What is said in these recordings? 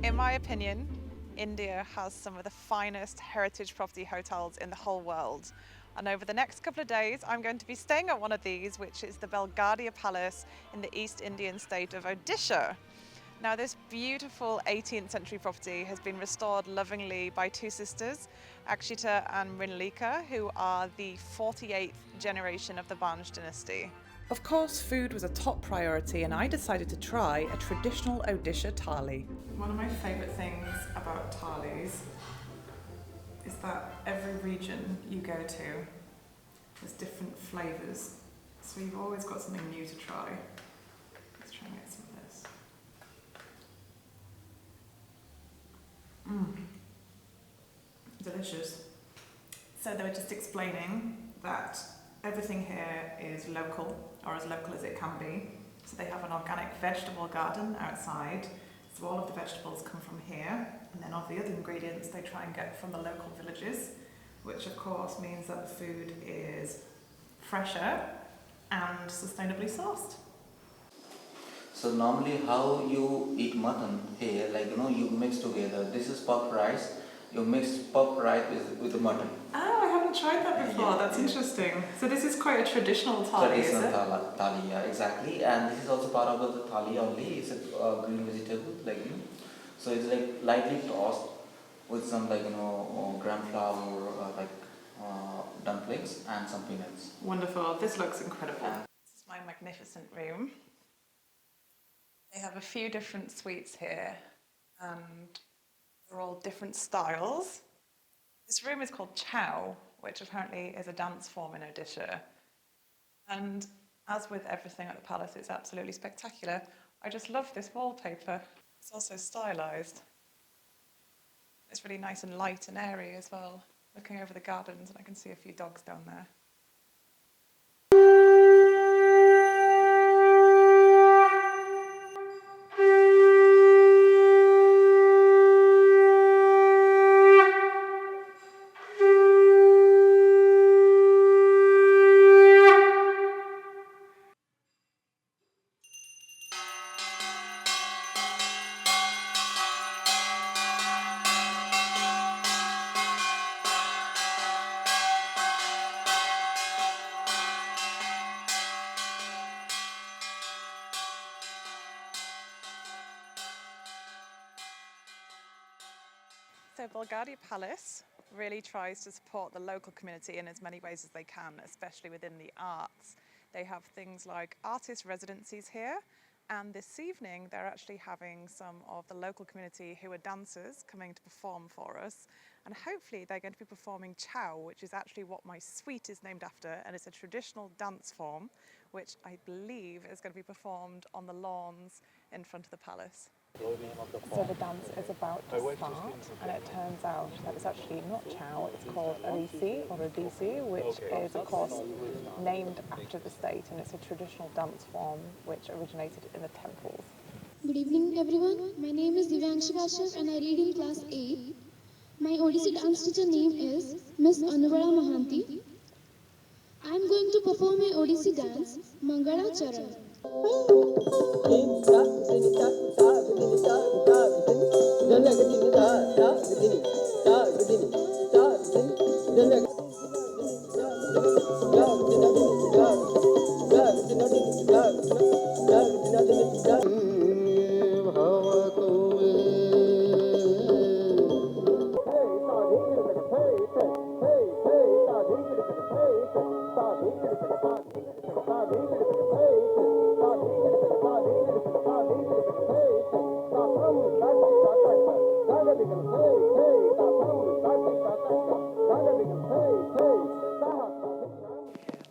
In my opinion, India has some of the finest heritage property hotels in the whole world. And over the next couple of days, I'm going to be staying at one of these, which is the BELGADIA Palace in the East Indian state of Odisha. Now, this beautiful 18th century property has been restored lovingly by two sisters, Akshita and Mrinalika, who are the 48th generation of the Bhanj dynasty. Of course, food was a top priority, and I decided to try a traditional Odisha Thali. One of my favourite things about Thalis is that every region you go to has different flavours, so you've always got something new to try. Let's try and get some of this. Delicious. So they were just explaining that everything here is local, or as local as it can be. So they have an organic vegetable garden outside, so all of the vegetables come from here, and then all the other ingredients they try and get from the local villages, which of course means that the food is fresher and sustainably sourced. So normally how you eat mutton here, like you mix together. This is puffed rice. You mix puffed rice with the mutton. Oh, I haven't tried that before. Yeah, that's interesting. So this is quite a traditional thali, is it? Traditional thali, yeah, exactly. And this is also part of the thali only. It's a green vegetable, so it's like lightly tossed with some gram flour, dumplings and some peanuts. Wonderful. This looks incredible. This is my magnificent room. They have a few different suites here, and they're all different styles. This room is called Chow, which apparently is a dance form in Odisha. And as with everything at the palace, it's absolutely spectacular. I just love this wallpaper. It's also stylised. It's really nice and light and airy as well. Looking over the gardens, and I can see a few dogs down there. So BELGADIA Palace really tries to support the local community in as many ways as they can, especially within the arts. They have things like artist residencies here, and this evening they're actually having some of the local community who are dancers coming to perform for us, and hopefully they're going to be performing Chow, which is actually what my suite is named after, and it's a traditional dance form which I believe is going to be performed on the lawns in front of the palace. So the dance is about to start, and it turns out that it's actually not Chow, it's called Orissa or Odisse, which is of course named after the state, and it's a traditional dance form which originated in the temples. Good evening everyone, my name is Divyankshi Kashyap and I read in class 8. My Odissi dance teacher name is Miss Anubala Mahanti. I am going to perform a Odissi dance, Mangala Charan.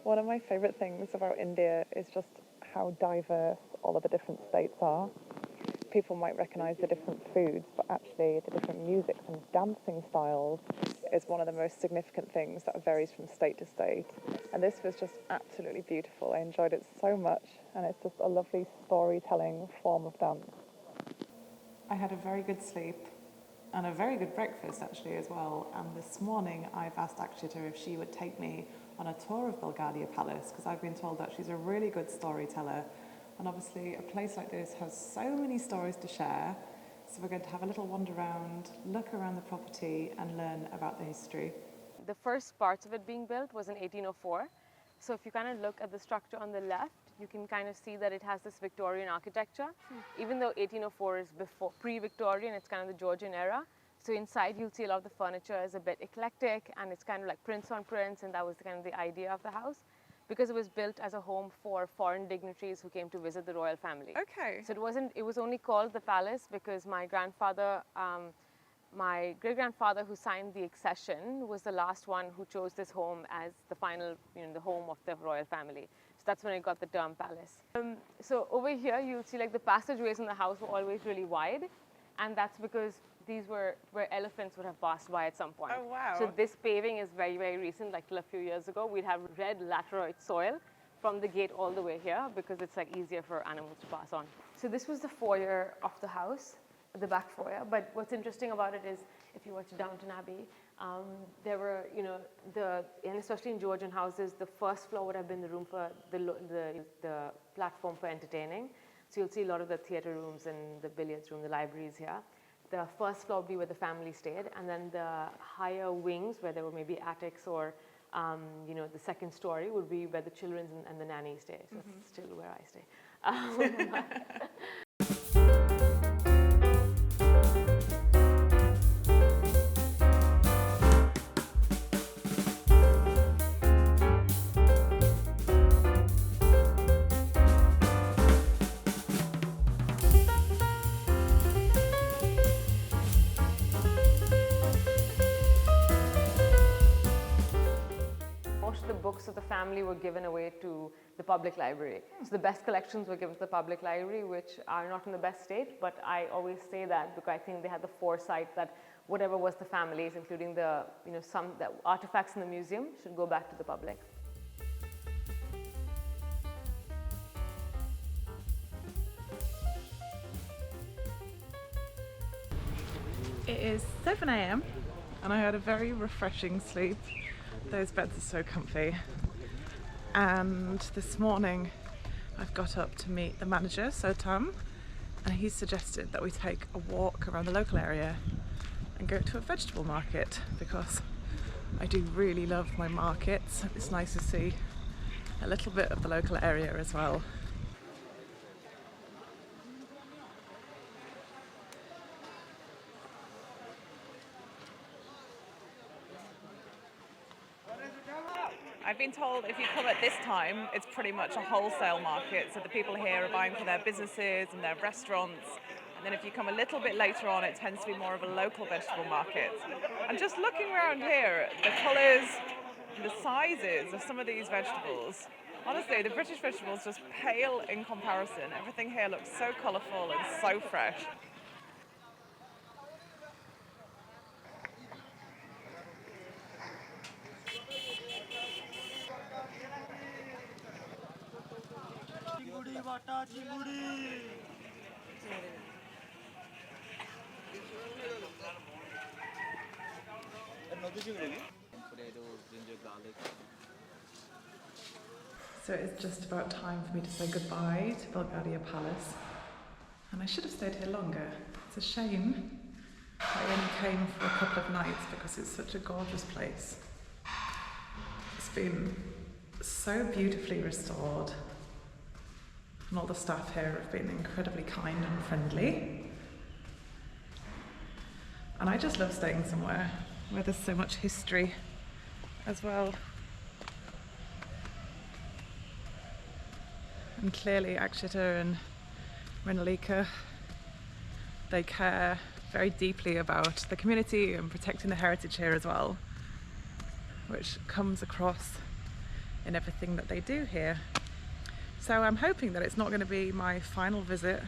One of my favourite things about India is just how diverse all of the different states are. People might recognise the different foods, but actually the different music and dancing styles is one of the most significant things that varies from state to state. And this was just absolutely beautiful. I enjoyed it so much, and it's just a lovely storytelling form of dance. I had a very good sleep, and a very good breakfast actually as well. And this morning I've asked Akshita if she would take me on a tour of BELGADIA Palace, because I've been told that she's a really good storyteller, and obviously a place like this has so many stories to share. So we're going to have a little wander around, look around the property and learn about the history. The first parts of it being built was in 1804. So if you kind of look at the structure on the left, you can kind of see that it has this Victorian architecture. Even though 1804 is before pre-Victorian, it's kind of the Georgian era. So inside you'll see a lot of the furniture is a bit eclectic, and it's kind of like prints on prints, and that was kind of the idea of the house, because it was built as a home for foreign dignitaries who came to visit the royal family. Okay. So it was only called the palace because my grandfather, my great-grandfather who signed the accession was the last one who chose this home as the final, the home of the royal family. So that's when it got the term palace. So over here you'll see like the passageways in the house were always really wide, and that's because these were where elephants would have passed by at some point. Oh, wow. So this paving is very, very recent, like till a few years ago. We'd have red laterite soil from the gate all the way here because it's like easier for animals to pass on. So this was the foyer of the house, the back foyer. But what's interesting about it is if you watch Downton Abbey, there were, and especially in Georgian houses, the first floor would have been the room for the platform for entertaining. So you'll see a lot of the theater rooms and the billiards room, the libraries here. The first floor would be where the family stayed, and then the higher wings where there were maybe attics or, the second story would be where the children and the nanny stay. So that's still where I stay. Books of the family were given away to the public library. So the best collections were given to the public library, which are not in the best state, but I always say that because I think they had the foresight that whatever was the family's, including the, some the artifacts in the museum, should go back to the public. It is 7 a.m. and I had a very refreshing sleep. Those beds are so comfy. And this morning I've got up to meet the manager, Sotam, and he suggested that we take a walk around the local area and go to a vegetable market, because I do really love my markets. It's nice to see a little bit of the local area as well. I've been told if you come at this time, it's pretty much a wholesale market. So the people here are buying for their businesses and their restaurants. And then if you come a little bit later on, it tends to be more of a local vegetable market. And just looking around here, the colours and the sizes of some of these vegetables, honestly, the British vegetables just pale in comparison. Everything here looks so colourful and so fresh. So it's just about time for me to say goodbye to BELGADIA Palace, and I should have stayed here longer. It's a shame I only came for a couple of nights because it's such a gorgeous place. It's been so beautifully restored, and all the staff here have been incredibly kind and friendly. And I just love staying somewhere where there's so much history as well. And clearly Akshita and Mrinalika, they care very deeply about the community and protecting the heritage here as well, which comes across in everything that they do here. So I'm hoping that it's not going to be my final visit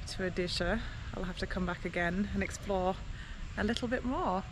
to Odisha. I'll have to come back again and explore a little bit more.